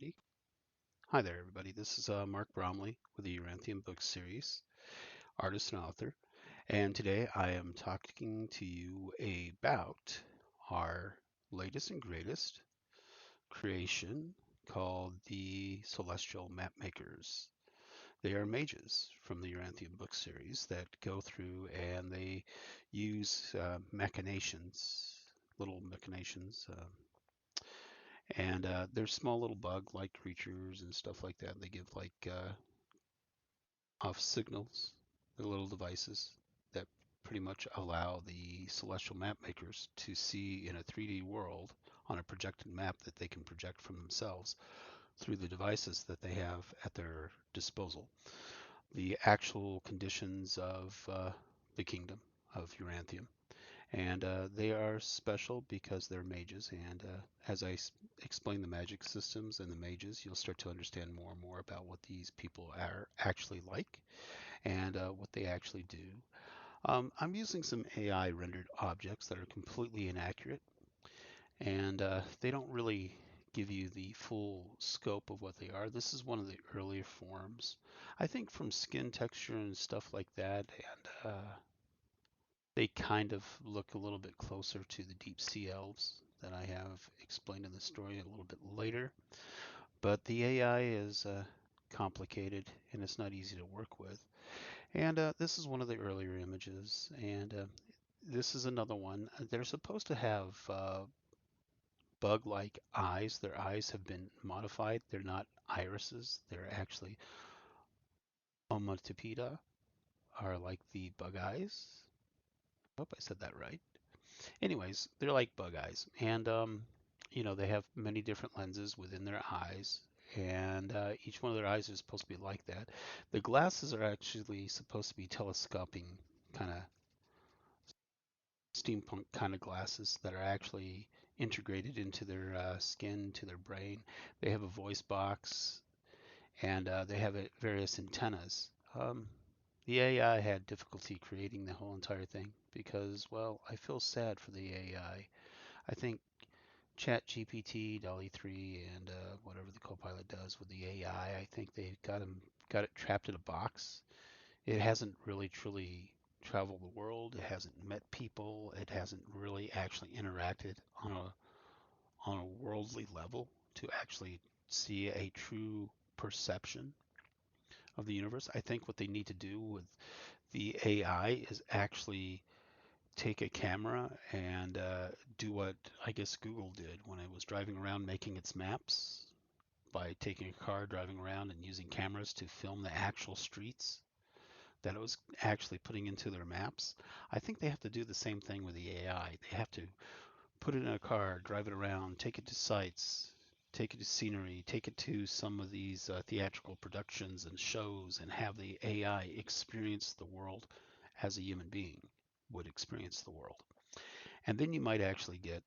everybody. Hi there, everybody. This is Mark Bromley with the Yoranthium book series, artist and author. And today I am talking to you about our latest and greatest creation called the Celestial Map Makers. They are mages from the Yoranthium book series that go through and they use machinations, little machinations. And they're small little bug-like creatures and stuff like that. They give like off signals. They're little devices that pretty much allow the celestial map makers to see in a 3D world on a projected map that they can project from themselves through the devices that they have at their disposal. The actual conditions of the kingdom of Uranthium. And they are special because they're mages. And as I explain the magic systems and the mages, you'll start to understand more and more about what these people are actually like and what they actually do. I'm using some AI rendered objects that are completely inaccurate, and they don't really give you the full scope of what they are. This is one of the earlier forms, I think, from skin texture and stuff like that, and they kind of look a little bit closer to the deep sea elves that I have explained in the story a little bit later. But the AI is complicated and it's not easy to work with. And this is one of the earlier images, and this is another one. They're supposed to have bug-like eyes. Their eyes have been modified. They're not irises. They're actually onomatopoeia, are like the bug eyes. I hope I said that right. Anyways, they're like bug eyes, and they have many different lenses within their eyes, and each one of their eyes is supposed to be like that. The glasses are actually supposed to be telescoping kind of steampunk kind of glasses that are actually integrated into their skin, to their brain. They have a voice box, and they have various antennas. The AI had difficulty creating the whole entire thing because, well, I feel sad for the AI. I think chatgpt, dalle3, and whatever the copilot does with the AI, I think they got it trapped in a box. It hasn't really truly traveled the world. It hasn't met people. It hasn't really actually interacted on a worldly level to actually see a true perception of the universe. I think what they need to do with the AI is actually take a camera and do what I guess Google did when it was driving around making its maps by taking a car, driving around and using cameras to film the actual streets that it was actually putting into their maps. I think they have to do the same thing with the AI. They have to put it in a car, drive it around, take it to sites, take it to scenery, take it to some of these theatrical productions and shows, and have the AI experience the world as a human being would experience the world. And then you might actually get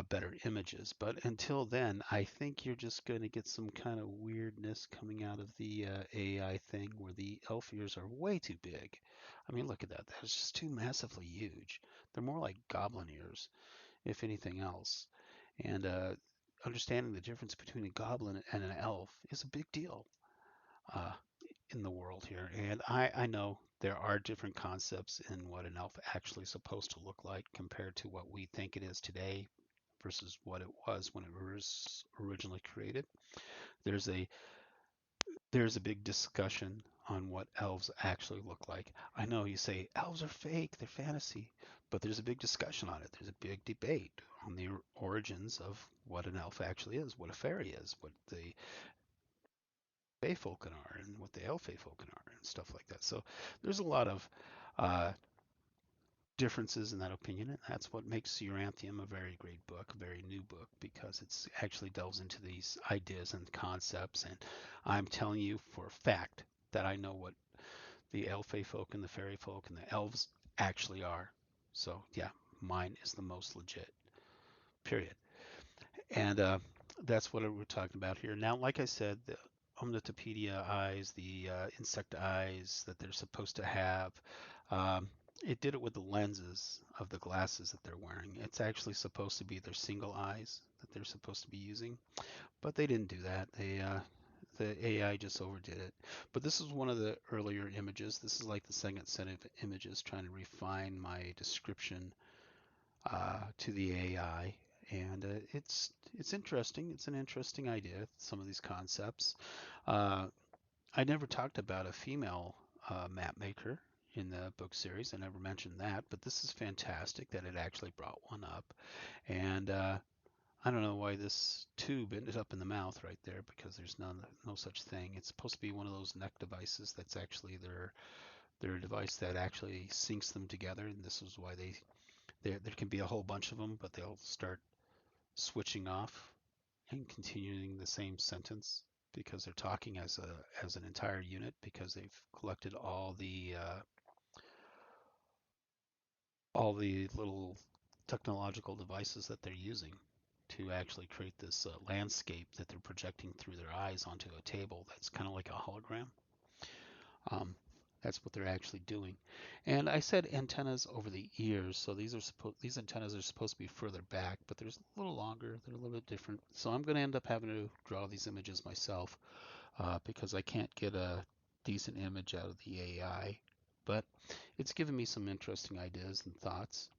better images. But until then, I think you're just going to get some kind of weirdness coming out of the AI thing where the elf ears are way too big. I mean, look at that. That's just too massively huge. They're more like goblin ears, if anything else. And understanding the difference between a goblin and an elf is a big deal. Uh, in the world here. And I know there are different concepts in what an elf actually is supposed to look like compared to what we think it is today versus what it was when it was originally created. There's a there's a big discussion on what elves actually look like. I know you say elves are fake, they're fantasy, but there's a big discussion on it. There's a big debate on the origins of what an elf actually is, what a fairy is, what the Feyfolken are, and what the Elfeyfolken are, and stuff like that. So there's a lot of uh, differences in that opinion, and that's what makes Uranthium a very great book, a very new book, because it's actually delves into these ideas and concepts. And I'm telling you for a fact that I know what the Elfey folk and the fairy folk and the elves actually are. So yeah, mine is the most legit. Period. And that's what we're talking about here. Now, like I said, the Omnitopedia eyes, the insect eyes that they're supposed to have. Um, it did it with the lenses of the glasses that they're wearing. It's actually supposed to be their single eyes that they're supposed to be using, but they didn't do that. The AI just overdid it. But this is one of the earlier images. This is like the second set of images trying to refine my description to the AI, and it's interesting. It's an interesting idea. Some of these concepts. Uh, I never talked about a female map maker in the book series. I never mentioned that, but this is fantastic that it actually brought one up. And I don't know why this tube ended up in the mouth right there because there's no such thing. It's supposed to be one of those neck devices that's actually their device that actually syncs them together. And this is why there can be a whole bunch of them, but they'll start switching off and continuing the same sentence because they're talking as an entire unit because they've collected all the little technological devices that they're using to actually create this landscape that they're projecting through their eyes onto a table that's kind of like a hologram. Um, that's what they're actually doing. And I said antennas over the ears, so these antennas are supposed to be further back, but they're a little longer. They're a little bit different. So I'm going to end up having to draw these images myself because I can't get a decent image out of the AI. But it's given me some interesting ideas and thoughts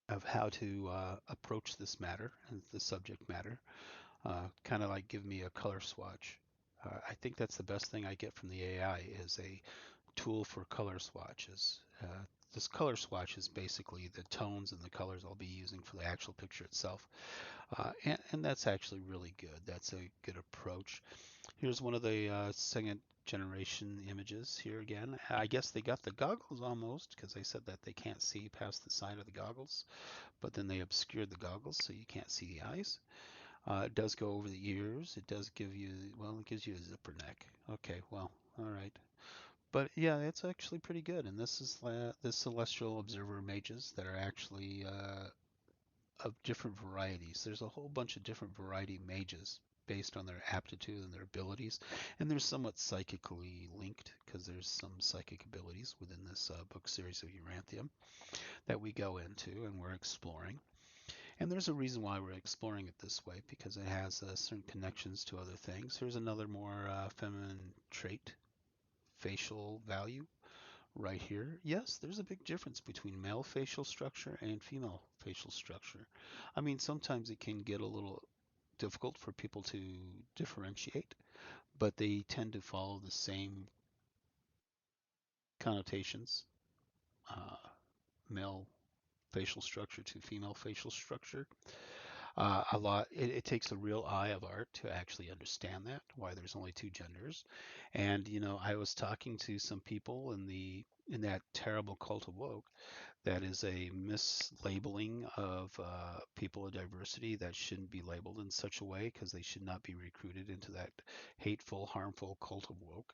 of how to approach this matter and the subject matter. Kind of like give me a color swatch. I think that's the best thing I get from the AI is a tool for color swatches. This color swatch is basically the tones and the colors I'll be using for the actual picture itself. And that's actually really good. That's a good approach. Here's one of the second generation images here again. I guess they got the goggles almost because they said that they can't see past the side of the goggles, but then they obscured the goggles so you can't see the eyes. It does go over the ears. It does give you, well, it gives you a zipper neck. Okay, well, all right. But yeah, it's actually pretty good. And this is the celestial observer mages that are actually of different varieties. There's a whole bunch of different variety mages based on their aptitude and their abilities, and they're somewhat psychically linked because there's some psychic abilities within this book series of Yoranthium that we go into and we're exploring. And there's a reason why we're exploring it this way because it has certain connections to other things. Here's another more feminine trait, facial value right here. Yes, there's a big difference between male facial structure and female facial structure. I mean, sometimes it can get a little difficult for people to differentiate, but they tend to follow the same connotations. Uh, Male facial structure to female facial structure. A lot. It takes a real eye of art to actually understand that why there's only two genders. And I was talking to some people in that terrible cult of woke that is a mislabeling of people of diversity that shouldn't be labeled in such a way because they should not be recruited into that hateful, harmful cult of woke,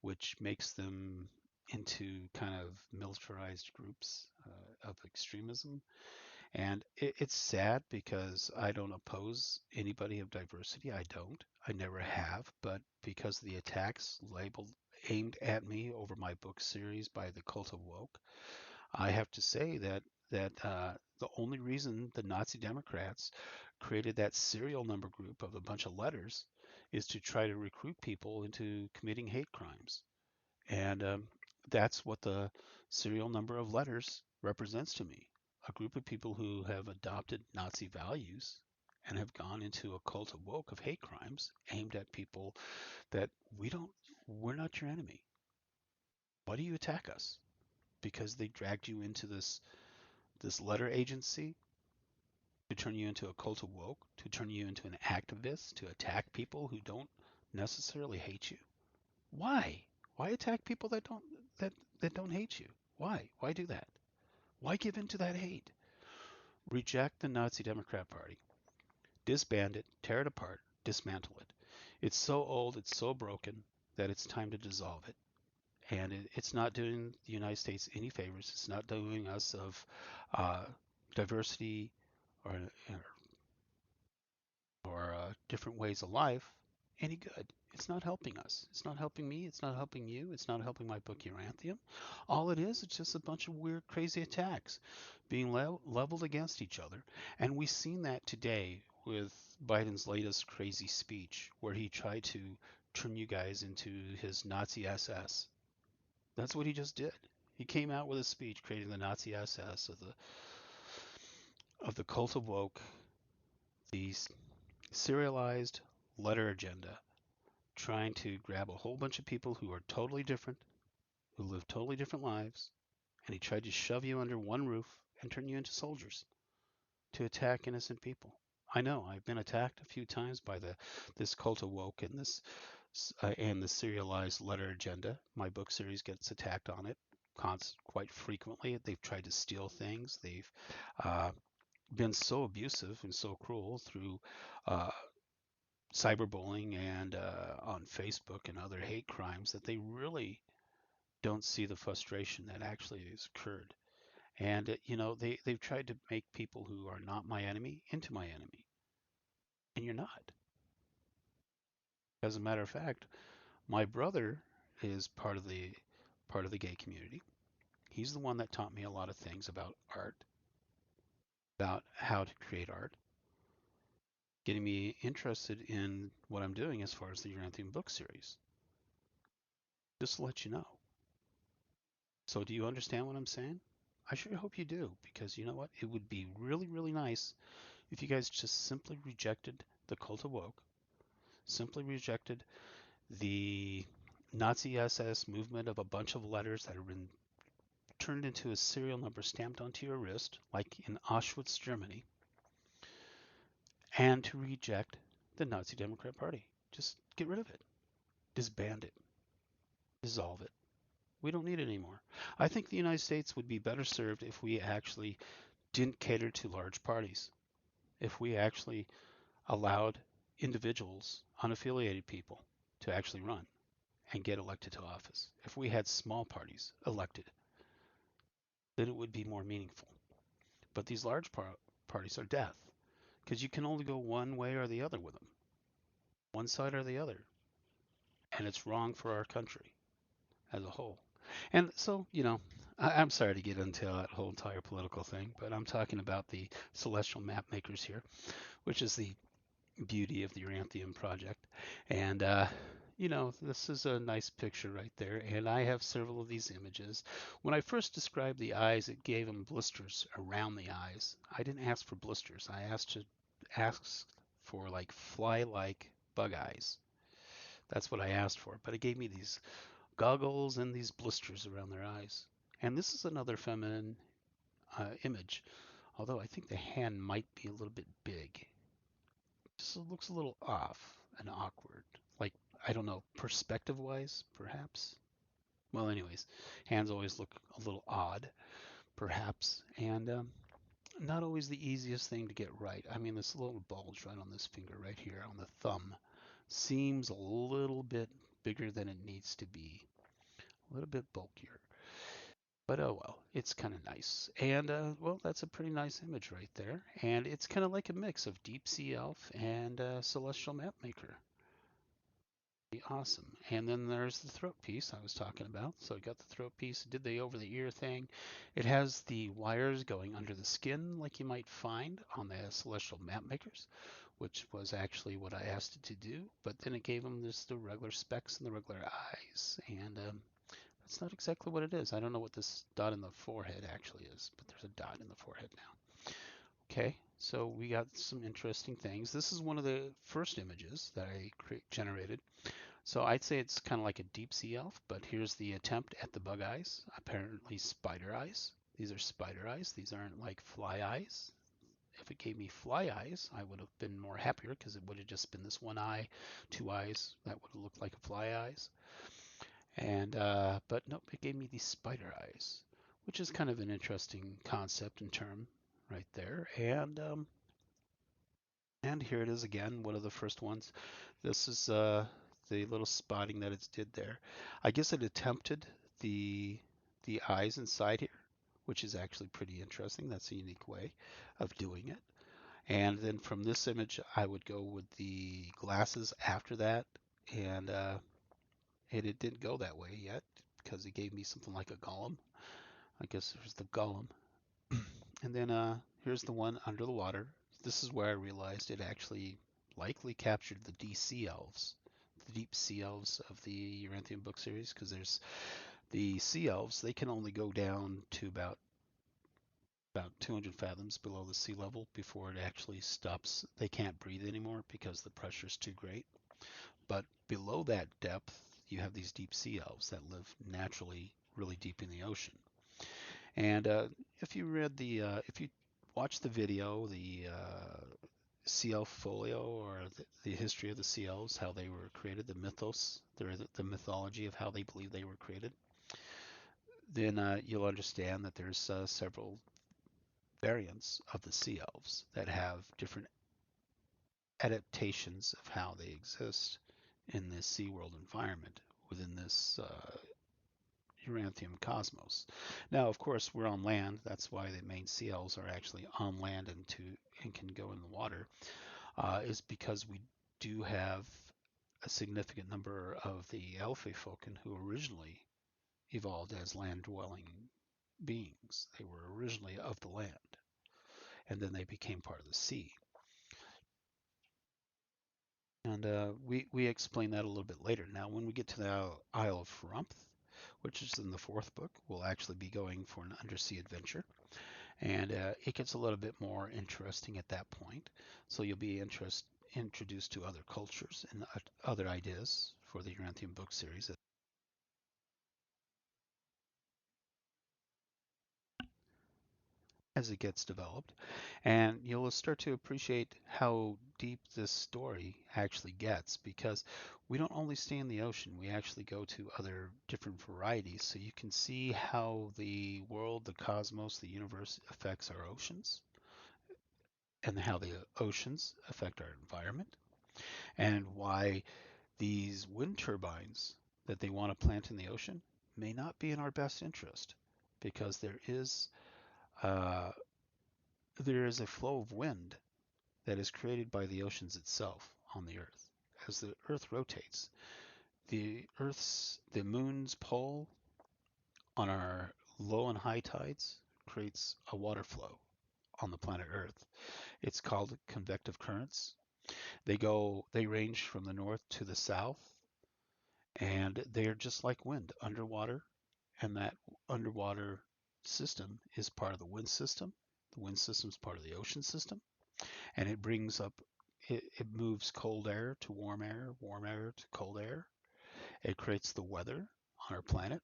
which makes them into kind of militarized groups of extremism. And it's sad because I don't oppose anybody of diversity. I don't. I never have. But because of the attacks labeled aimed at me over my book series by the cult of woke, I have to say that the only reason the Nazi Democrats created that serial number group of a bunch of letters is to try to recruit people into committing hate crimes. And that's what the serial number of letters represents to me. A group of people who have adopted Nazi values and have gone into a cult of woke of hate crimes aimed at people that we're not your enemy. Why do you attack us? Because they dragged you into this letter agency to turn you into a cult of woke, to turn you into an activist, to attack people who don't necessarily hate you. Why? Why attack people that that don't hate you? Why? Why do that? Why give in to that hate? Reject the Nazi Democrat Party. Disband it, tear it apart, dismantle it. It's so old, it's so broken that it's time to dissolve it. And it's not doing the United States any favors. It's not doing us of uh, diversity or different ways of life any good. It's not helping us. It's not helping me. It's not helping you. It's not helping my book Yoranthium. All it is, it's just a bunch of weird, crazy attacks being leveled against each other. And we've seen that today with Biden's latest crazy speech where he tried to turn you guys into his Nazi SS. That's what he just did. He came out with a speech creating the Nazi SS of the cult of woke, the serialized letter agenda, trying to grab a whole bunch of people who are totally different, who live totally different lives, and he tried to shove you under one roof and turn you into soldiers to attack innocent people. I know I've been attacked a few times by this cult of woke and the serialized letter agenda. My book series gets attacked on it quite frequently. They've tried to steal things. They've uh, been so abusive and so cruel through uh, cyberbullying and on Facebook and other hate crimes that they really don't see the frustration that actually has occurred. And they've tried to make people who are not my enemy into my enemy, and you're not. As a matter of fact, my brother is part of the gay community. He's the one that taught me a lot of things about art, about how to create art, getting me interested in what I'm doing as far as the Uranthian book series. Just to let you know. So do you understand what I'm saying? I sure hope you do, because you know what? It would be really, really nice if you guys just simply rejected the cult of woke, simply rejected the Nazi SS movement of a bunch of letters that have been turned into a serial number stamped onto your wrist, like in Auschwitz, Germany, and to reject the Nazi Democrat Party. Just get rid of it. Disband it. Dissolve it. We don't need it anymore. I think the United States would be better served if we actually didn't cater to large parties. If we actually allowed individuals, unaffiliated people, to actually run and get elected to office. If we had small parties elected, then it would be more meaningful. But these large parties are death because you can only go one way or the other with them, one side or the other. And it's wrong for our country as a whole. And so, I'm sorry to get into that whole entire political thing, but I'm talking about the Celestial Map Makers here, which is the beauty of the Yoranthium project. And, this is a nice picture right there. And I have several of these images. When I first described the eyes, it gave them blisters around the eyes. I didn't ask for blisters. I asked for like fly-like bug eyes. That's what I asked for. But it gave me these goggles and these blisters around their eyes. And this is another feminine image, although I think the hand might be a little bit big. Just looks a little off and awkward. Like, I don't know, perspective wise, perhaps? Well, anyways, hands always look a little odd, perhaps, and not always the easiest thing to get right. I mean, this little bulge right on this finger right here on the thumb seems a little bit bigger than it needs to be, a little bit bulkier. But oh well, it's kind of nice. And well, that's a pretty nice image right there. And it's kind of like a mix of Deep Sea Elf and Celestial Map Maker. Awesome. And then there's the throat piece I was talking about. So I got the throat piece, did the over the ear thing. It has the wires going under the skin like you might find on the Celestial Map Makers, which was actually what I asked it to do. But then it gave them just the regular specs and the regular eyes. And that's not exactly what it is. I don't know what this dot in the forehead actually is, but there's a dot in the forehead now. Okay, so we got some interesting things. This is one of the first images that I generated. So I'd say it's kind of like a deep sea elf, but here's the attempt at the bug eyes. Apparently spider eyes. These are spider eyes. These aren't like fly eyes. If it gave me fly eyes, I would have been more happier because it would have just been this one eye, two eyes. That would have looked like a fly eyes. And but nope, it gave me these spider eyes, which is kind of an interesting concept and term right there. And here it is again, one of the first ones. This is the little spotting that it did there. I guess it attempted the eyes inside here, which is actually pretty interesting. That's a unique way of doing it. And then from this image, I would go with the glasses after that, and it didn't go that way yet because it gave me something like a golem. I guess there's the golem. And then here's the one under the water. This is where I realized it actually likely captured the DC elves, the deep sea elves of the Yoranthium book series, because there's the sea elves. They can only go down to about 200 fathoms below the sea level before it actually stops. They can't breathe anymore because the pressure is too great. But below that depth, you have these deep sea elves that live naturally really deep in the ocean. And if you watch the video, the sea elf folio, or the history of the sea elves, how they were created, the mythos, the mythology of how they believe they were created, then you'll understand that there's several variants of the sea elves that have different adaptations of how they exist in this SeaWorld environment within this Yoranthium cosmos. Now, of course, we're on land. That's why the main sea elves are actually on land and can go in the water. Is because we do have a significant number of the Alfefolken who originally evolved as land-dwelling beings. They were originally of the land, and then they became part of the sea. And we explain that a little bit later. Now, when we get to the Isle of Rumpf, which is in the fourth book, we'll actually be going for an undersea adventure. And it gets a little bit more interesting at that point. So you'll be introduced to other cultures and other ideas for the Yoranthium book series as it gets developed. And you'll start to appreciate how deep this story actually gets, because we don't only stay in the ocean, we actually go to other different varieties. So you can see how the world, the cosmos, the universe affects our oceans, and how the oceans affect our environment, and why these wind turbines that they want to plant in the ocean may not be in our best interest, because uh, there is a flow of wind that is created by the oceans itself on the Earth. As the Earth rotates, the moon's pole on our low and high tides creates a water flow on the planet Earth. It's called convective currents. They range from the north to the south, and they're just like wind underwater, and that underwater system is part of the wind system. The wind system is part of the ocean system, and it moves cold air to warm air to cold air. It creates the weather on our planet,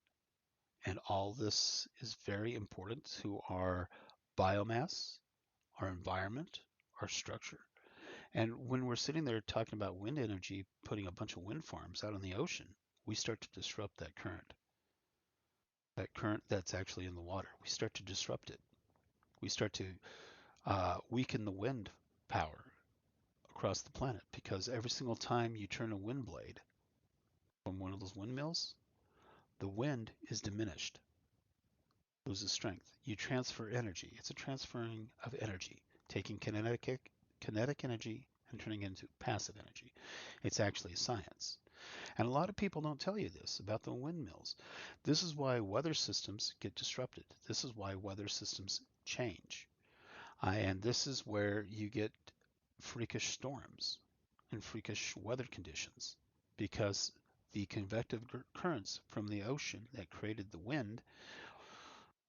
and all this is very important to our biomass, our environment, our structure. And when we're sitting there talking about wind energy, putting a bunch of wind farms out in the ocean, we start to disrupt that current that's actually in the water. We start to disrupt it. We start to weaken the wind power across the planet, because every single time you turn a wind blade from one of those windmills, the wind is diminished, loses strength. You transfer energy. It's a transferring of energy, taking kinetic energy and turning it into passive energy. It's actually a science. And a lot of people don't tell you this about the windmills. This is why weather systems get disrupted. This is why weather systems change. And this is where you get freakish storms and freakish weather conditions, because the convective currents from the ocean that created the wind,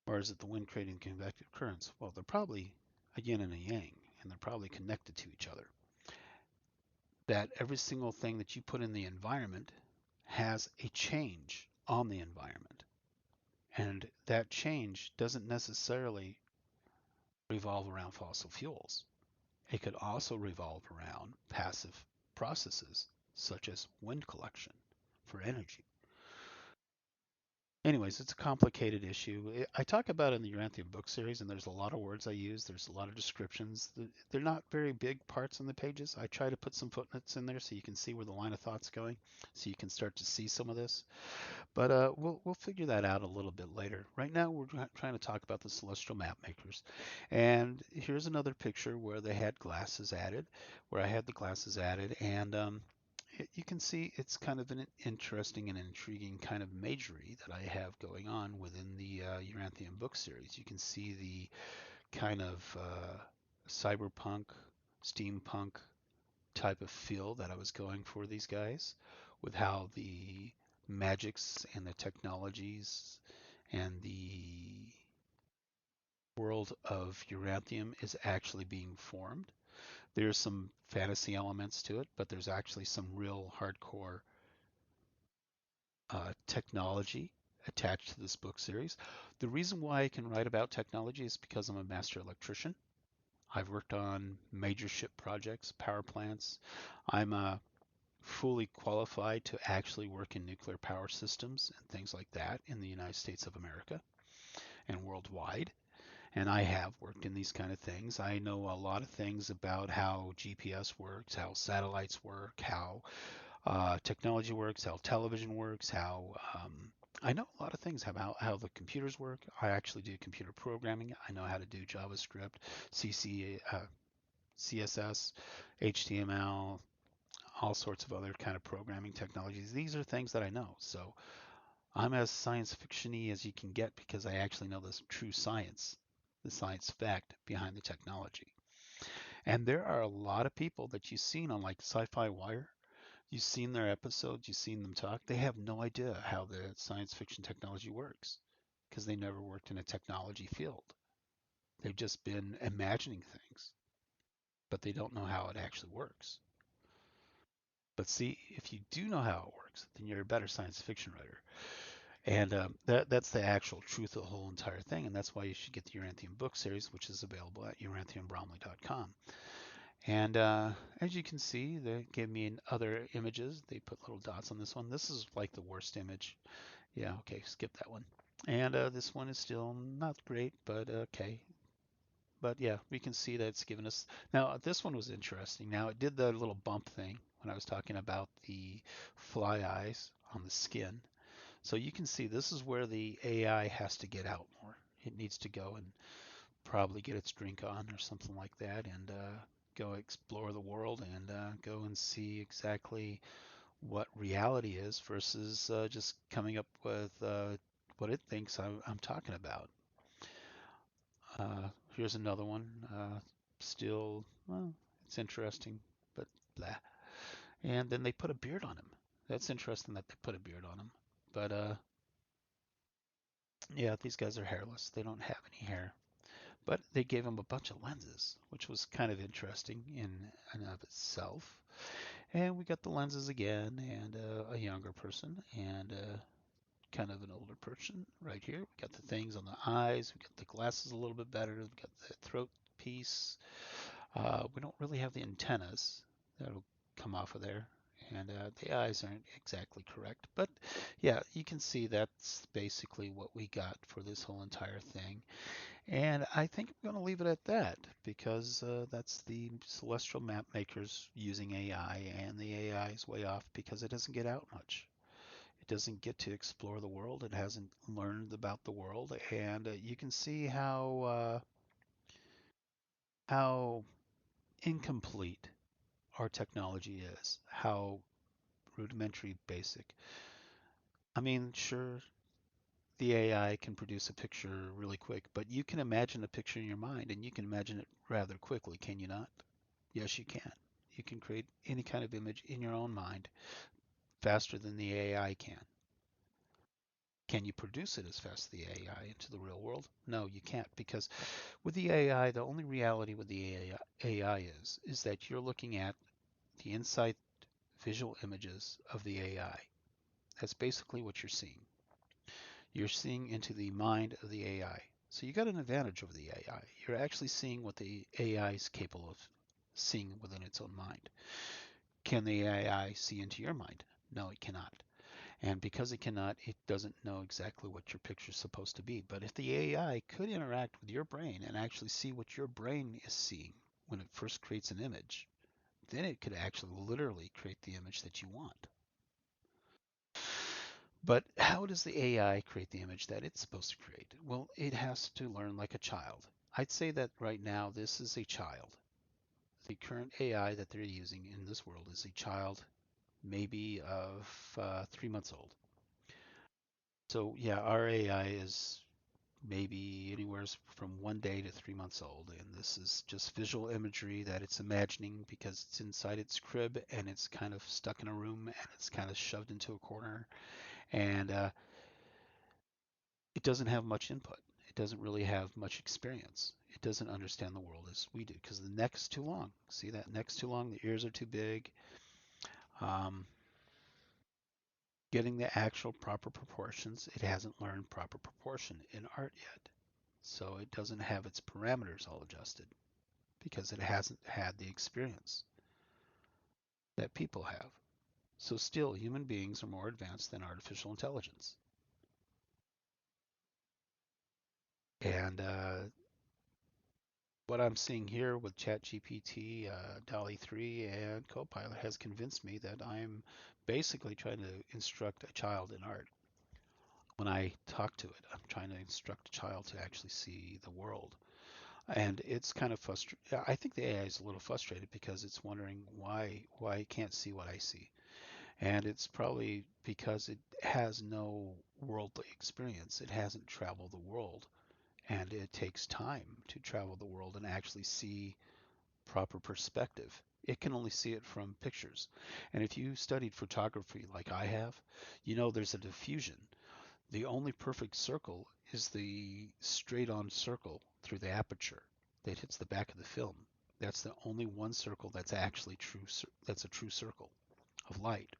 or is it the wind creating convective currents? Well, they're probably a yin and a yang, and they're probably connected to each other. That every single thing that you put in the environment has a change on the environment. And that change doesn't necessarily revolve around fossil fuels. It could also revolve around passive processes such as wind collection for energy. Anyways, it's a complicated issue. I talk about it in the Uranthium book series, and there's a lot of words I use. There's a lot of descriptions. They're not very big parts in the pages. I try to put some footnotes in there so you can see where the line of thought's going, so you can start to see some of this. But we'll figure that out a little bit later. Right now, we're trying to talk about the celestial map makers. And here's another picture where they had glasses added, where I had the glasses added, and you can see it's kind of an interesting and intriguing kind of majory that I have going on within the Uranthium book series. You can see the kind of cyberpunk, steampunk type of feel that I was going for these guys, with how the magics and the technologies and the world of Uranthium is actually being formed. There's some fantasy elements to it, but there's actually some real hardcore technology attached to this book series. The reason why I can write about technology is because I'm a master electrician. I've worked on major ship projects, power plants. I'm fully qualified to actually work in nuclear power systems and things like that in the United States of America and worldwide. And I have worked in these kind of things. I know a lot of things about how GPS works, how satellites work, how technology works, how television works, how I know a lot of things about how the computers work. I actually do computer programming. I know how to do JavaScript, CC, CSS, HTML, all sorts of other kind of programming technologies. These are things that I know. So I'm as science fictiony as you can get because I actually know this true science, the science fact behind the technology. And there are a lot of people that you've seen on like Sci-Fi Wire. You've seen their episodes, you've seen them talk. They have no idea how the science fiction technology works because they never worked in a technology field. They've just been imagining things, but they don't know how it actually works. But see, if you do know how it works, then you're a better science fiction writer. And that's the actual truth of the whole entire thing. And that's why you should get the Uranthium book series, which is available at uranthiumbromley.com. And as you can see, they gave me other images. They put little dots on this one. This is like the worst image. Yeah, okay, skip that one. And this one is still not great, but okay. But yeah, we can see that it's given us. Now, this one was interesting. Now, it did the little bump thing when I was talking about the fly eyes on the skin. So you can see this is where the AI has to get out more. It needs to go and probably get its drink on or something like that and go explore the world and go and see exactly what reality is versus just coming up with what it thinks I'm talking about. Here's another one. Still, well, it's interesting, but blah. And then they put a beard on him. That's interesting that they put a beard on him. But yeah, these guys are hairless. They don't have any hair. But they gave him a bunch of lenses, which was kind of interesting in and of itself. And we got the lenses again, and a younger person, and kind of an older person right here. We got the things on the eyes. We got the glasses a little bit better. We got the throat piece. We don't really have the antennas that'll come off of there. And the eyes aren't exactly correct. But yeah, you can see that's basically what we got for this whole entire thing. And I think I'm going to leave it at that because that's the celestial map makers using AI, and the AI is way off because it doesn't get out much. It doesn't get to explore the world. It hasn't learned about the world, and you can see how incomplete our technology is, how rudimentary, basic. I mean, sure, the AI can produce a picture really quick, but you can imagine a picture in your mind, and you can imagine it rather quickly, can you not? Yes, you can. You can create any kind of image in your own mind faster than the AI can. Can you produce it as fast as the AI into the real world? No, you can't, because with the AI, the only reality with the AI is that you're looking at the inside visual images of the AI. That's basically what you're seeing. You're seeing into the mind of the AI. So you got an advantage over the AI. You're actually seeing what the AI is capable of seeing within its own mind. Can the AI see into your mind? No, it cannot. And because it cannot, it doesn't know exactly what your picture is supposed to be. But if the AI could interact with your brain and actually see what your brain is seeing when it first creates an image, then it could actually literally create the image that you want. But how does the AI create the image that it's supposed to create? Well, it has to learn like a child. I'd say that right now this is a child. The current AI that they're using in this world is a child, maybe of 3 months old. So yeah, our AI is maybe anywhere from 1 day to 3 months old, and this is just visual imagery that it's imagining because it's inside its crib and it's kind of stuck in a room and it's kind of shoved into a corner, and it doesn't have much input. It doesn't really have much experience. It doesn't understand the world as we do because the neck's too long. See that neck's too long, the ears are too big. Um, Getting the actual proper proportions, it hasn't learned proper proportion in art yet. So it doesn't have its parameters all adjusted because it hasn't had the experience that people have. So still, human beings are more advanced than artificial intelligence. And what I'm seeing here with ChatGPT, dalle3, and Copilot has convinced me that I'm basically trying to instruct a child in art. When I talk to it, I'm trying to instruct a child to actually see the world. And it's kind of frustrating. I think the AI is a little frustrated because it's wondering why it can't see what I see. And it's probably because it has no worldly experience. It hasn't traveled the world, and it takes time to travel the world and actually see proper perspective. It can only see it from pictures. And if you studied photography like I have, you know there's a diffusion. The only perfect circle is the straight on circle through the aperture that hits the back of the film. That's the only one circle that's actually true, that's a true circle of light.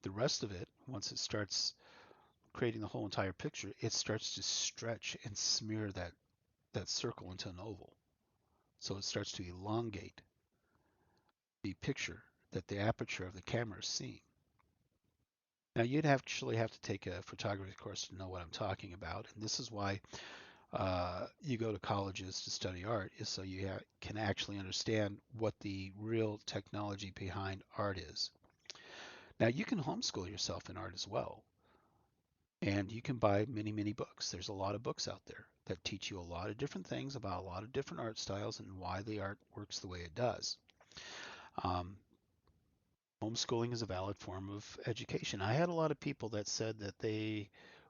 The rest of it, once it starts creating the whole entire picture, it starts to stretch and smear that circle into an oval. So it starts to elongate the picture that the aperture of the camera is seeing. Now you'd actually have to take a photography course to know what I'm talking about, and this is why you go to colleges to study art, is so you can actually understand what the real technology behind art is. Now you can homeschool yourself in art as well, and you can buy many books. There's a lot of books out there that teach you a lot of different things about a lot of different art styles and why the art works the way it does. Um, Homeschooling is a valid form of education. I had a lot of people that said that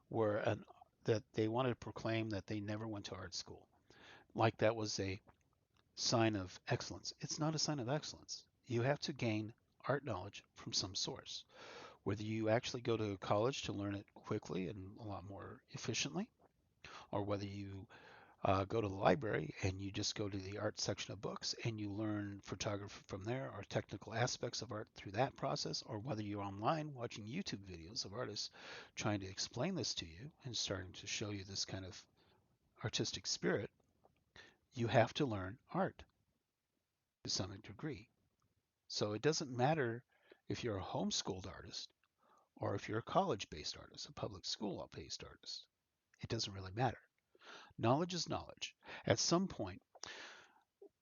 were an that they wanted to proclaim that they never went to art school, like that was a sign of excellence. It's not a sign of excellence. You have to gain art knowledge from some source. Whether you actually go to college to learn it quickly and a lot more efficiently, or whether you go to the library and you just go to the art section of books and you learn photography from there or technical aspects of art through that process, or whether you're online watching YouTube videos of artists trying to explain this to you and starting to show you this kind of artistic spirit, you have to learn art to some degree. So it doesn't matter if you're a homeschooled artist or if you're a college-based artist, a public school-based artist. It doesn't really matter. Knowledge is knowledge. At some point,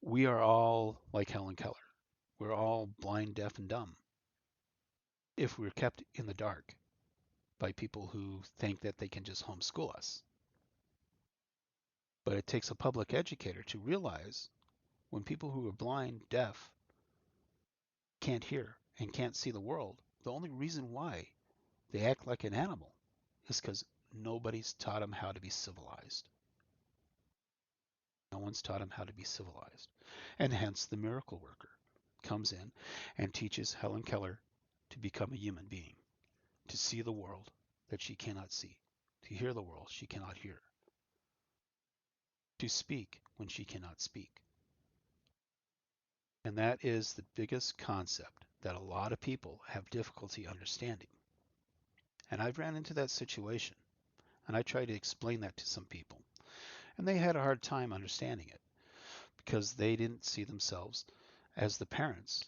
we are all like Helen Keller. We're all blind, deaf, and dumb if we're kept in the dark by people who think that they can just homeschool us. But it takes a public educator to realize when people who are blind, deaf, can't hear, and can't see the world, the only reason why they act like an animal is because nobody's taught them how to be civilized. No one's taught them how to be civilized. And hence the miracle worker comes in and teaches Helen Keller to become a human being, to see the world that she cannot see, to hear the world she cannot hear, to speak when she cannot speak. And that is the biggest concept that a lot of people have difficulty understanding. And I've ran into that situation, and I tried to explain that to some people, and they had a hard time understanding it because they didn't see themselves as the parents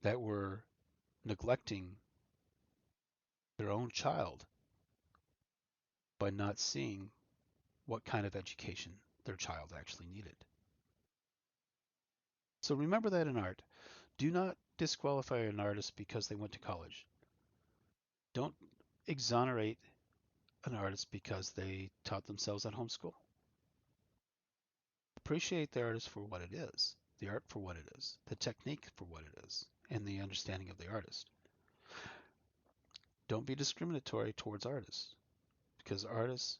that were neglecting their own child by not seeing what kind of education their child actually needed. So remember that in art. Do not disqualify an artist because they went to college. Don't exonerate an artist because they taught themselves at home school. Appreciate the artist for what it is, the art for what it is, the technique for what it is, and the understanding of the artist. Don't be discriminatory towards artists because artists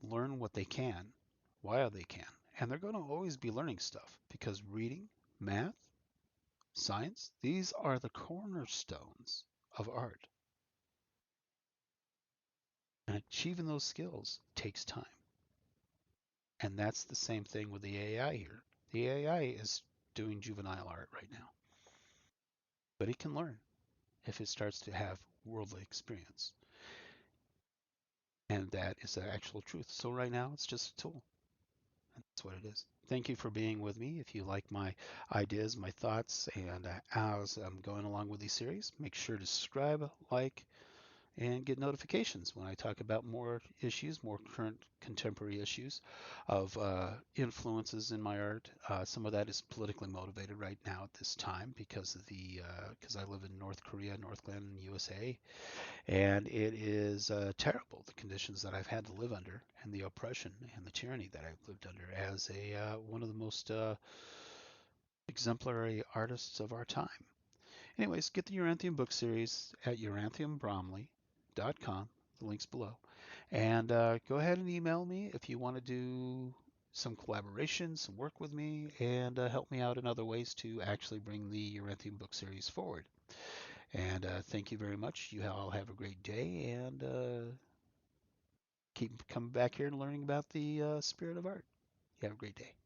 learn what they can while they can. And they're going to always be learning stuff because reading, math, science, these are the cornerstones of art. And achieving those skills takes time. And that's the same thing with the AI here. The AI is doing juvenile art right now, but it can learn if it starts to have worldly experience. And that is the actual truth. So right now, it's just a tool. And that's what it is. Thank you for being with me. If you like my ideas, my thoughts, and as I'm going along with these series, make sure to subscribe, like, and get notifications when I talk about more issues, more current contemporary issues of influences in my art. Some of that is politically motivated right now at this time because of the because I live in North Korea, Northland, USA, and it is terrible the conditions that I've had to live under and the oppression and the tyranny that I've lived under as a one of the most exemplary artists of our time. Anyways, get the Yoranthium book series at uranthiumbromley.com. The link's below. And go ahead and email me if you want to do some collaboration, some work with me, and help me out in other ways to actually bring the Uranthium book series forward. And thank you very much. You all have a great day, and keep coming back here and learning about the spirit of art. You have a great day.